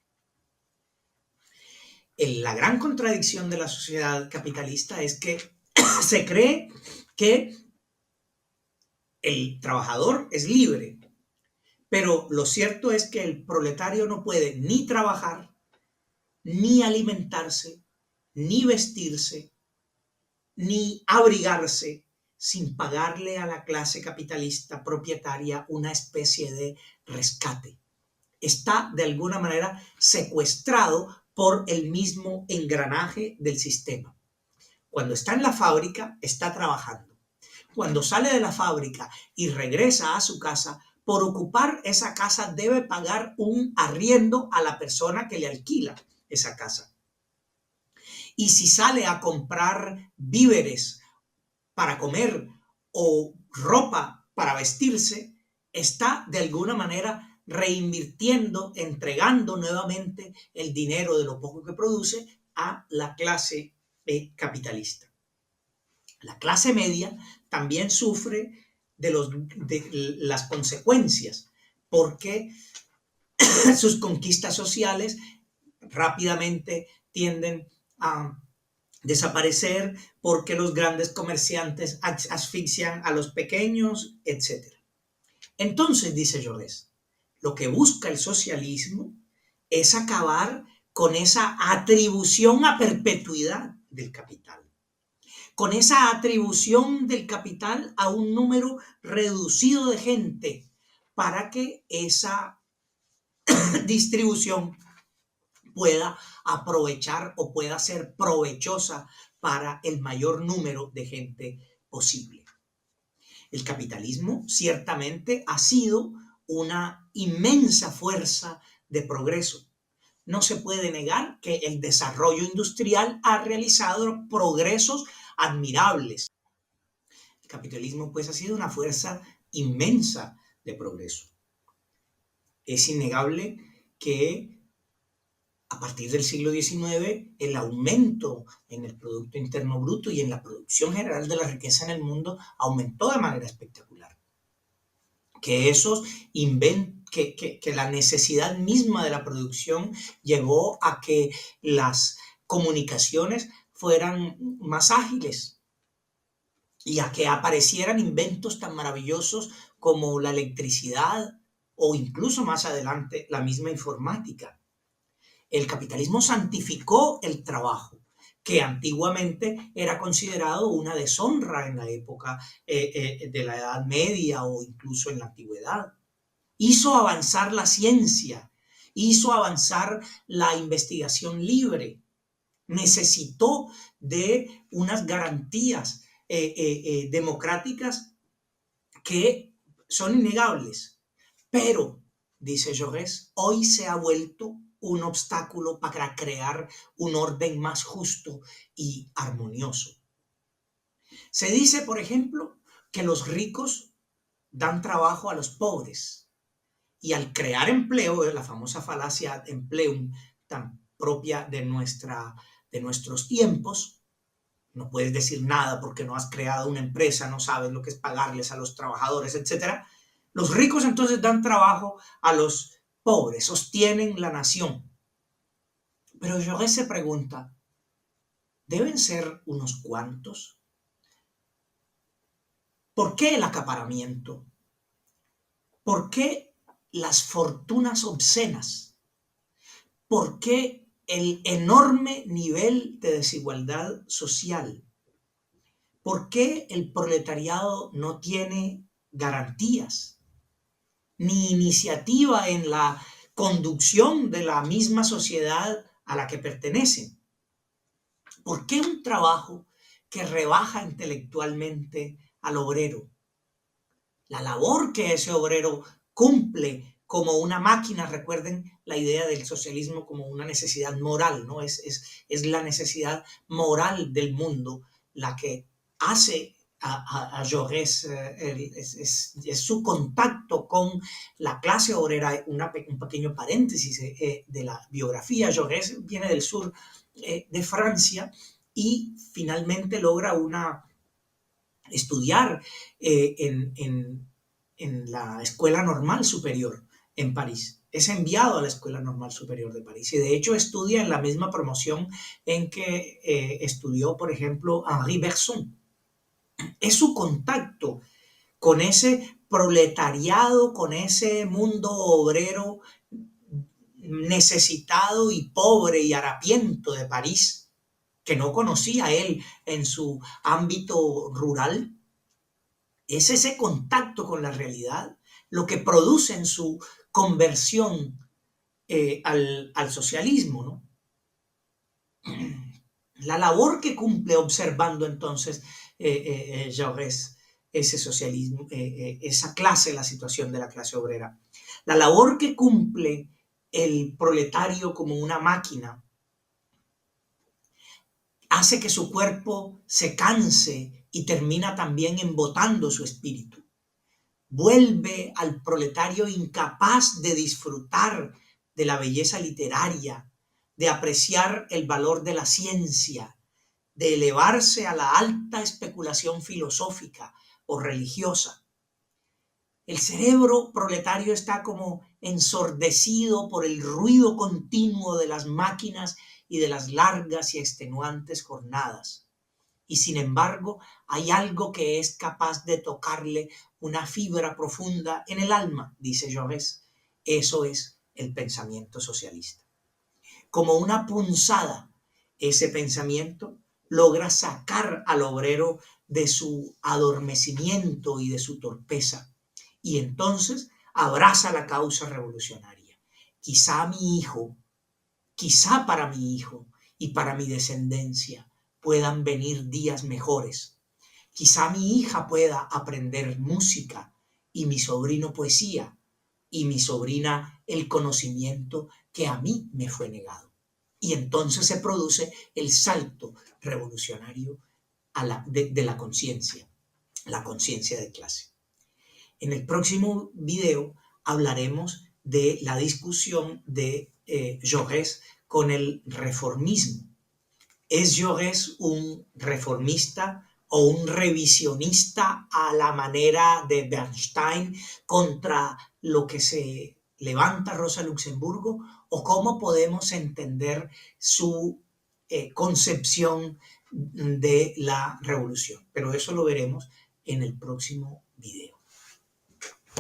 La gran contradicción de la sociedad capitalista es que se cree que el trabajador es libre, pero lo cierto es que el proletario no puede ni trabajar, ni alimentarse, ni vestirse, ni abrigarse sin pagarle a la clase capitalista propietaria una especie de rescate. Está de alguna manera secuestrado por el mismo engranaje del sistema. Cuando está en la fábrica, está trabajando. Cuando sale de la fábrica y regresa a su casa, por ocupar esa casa debe pagar un arriendo a la persona que le alquila esa casa. Y si sale a comprar víveres para comer o ropa para vestirse, está de alguna manera reinvirtiendo, entregando nuevamente el dinero de lo poco que produce a la clase capitalista. La clase media también sufre de las consecuencias, porque sus conquistas sociales rápidamente tienden a desaparecer, porque los grandes comerciantes asfixian a los pequeños, etc. Entonces, dice Jaurès, lo que busca el socialismo es acabar con esa atribución a perpetuidad del capital, con esa atribución del capital a un número reducido de gente, para que esa distribución pueda aprovechar o pueda ser provechosa para el mayor número de gente posible. El capitalismo ciertamente ha sido una inmensa fuerza de progreso. No se puede negar que el desarrollo industrial ha realizado progresos admirables. El capitalismo, pues, ha sido una fuerza inmensa de progreso. Es innegable que a partir del siglo XIX, el aumento en el Producto Interno Bruto y en la producción general de la riqueza en el mundo aumentó de manera espectacular. Que la necesidad misma de la producción llevó a que las comunicaciones fueran más ágiles y a que aparecieran inventos tan maravillosos como la electricidad o incluso más adelante la misma informática. El capitalismo santificó el trabajo, que antiguamente era considerado una deshonra en la época de la Edad Media o incluso en la Antigüedad. Hizo avanzar la ciencia, hizo avanzar la investigación libre, necesitó de unas garantías democráticas que son innegables. Pero, dice Jaurès, hoy se ha vuelto un obstáculo para crear un orden más justo y armonioso. Se dice, por ejemplo, que los ricos dan trabajo a los pobres, y al crear empleo, la famosa falacia empleum tan propia de nuestros tiempos, no puedes decir nada porque no has creado una empresa, no sabes lo que es pagarles a los trabajadores, etc. Los ricos entonces dan trabajo a los pobres, sostienen la nación. Pero Jaurès se pregunta, ¿deben ser unos cuantos? ¿Por qué el acaparamiento? ¿Por qué las fortunas obscenas? ¿Por qué el enorme nivel de desigualdad social? ¿Por qué el proletariado no tiene garantías ni iniciativa en la conducción de la misma sociedad a la que pertenecen? ¿Por qué un trabajo que rebaja intelectualmente al obrero? La labor que ese obrero cumple como una máquina, recuerden la idea del socialismo como una necesidad moral, ¿no? Es la necesidad moral del mundo la que hace a Jaurès, es su contacto con la clase obrera. Un pequeño paréntesis de la biografía. Jaurès viene del sur de Francia y finalmente logra estudiar en la Escuela Normal Superior en París. Es enviado a la Escuela Normal Superior de París y de hecho estudia en la misma promoción en que estudió, por ejemplo, Henri Bergson. Es su contacto con ese proletariado, con ese mundo obrero necesitado y pobre y harapiento de París, que no conocía él en su ámbito rural. Es ese contacto con la realidad lo que produce en su conversión al socialismo, ¿no? La labor que cumple observando entonces Jaurès ese socialismo, esa clase, la situación de la clase obrera. La labor que cumple el proletario como una máquina hace que su cuerpo se canse y termina también embotando su espíritu. Vuelve al proletario incapaz de disfrutar de la belleza literaria, de apreciar el valor de la ciencia, de elevarse a la alta especulación filosófica o religiosa. El cerebro proletario está como ensordecido por el ruido continuo de las máquinas y de las largas y extenuantes jornadas. Y sin embargo, hay algo que es capaz de tocarle una fibra profunda en el alma, dice Jaurès. Eso es el pensamiento socialista. Como una punzada, ese pensamiento logra sacar al obrero de su adormecimiento y de su torpeza, y entonces abraza la causa revolucionaria. Quizá mi hijo, quizá para mi hijo y para mi descendencia puedan venir días mejores. Quizá mi hija pueda aprender música y mi sobrino poesía y mi sobrina el conocimiento que a mí me fue negado. Y entonces se produce el salto revolucionario de la conciencia de clase. En el próximo video hablaremos de la discusión de Jaurès con el reformismo. ¿Es Jaurès un reformista o un revisionista a la manera de Bernstein contra lo que se levanta Rosa Luxemburgo? ¿O cómo podemos entender su concepción de la revolución? Pero eso lo veremos en el próximo video.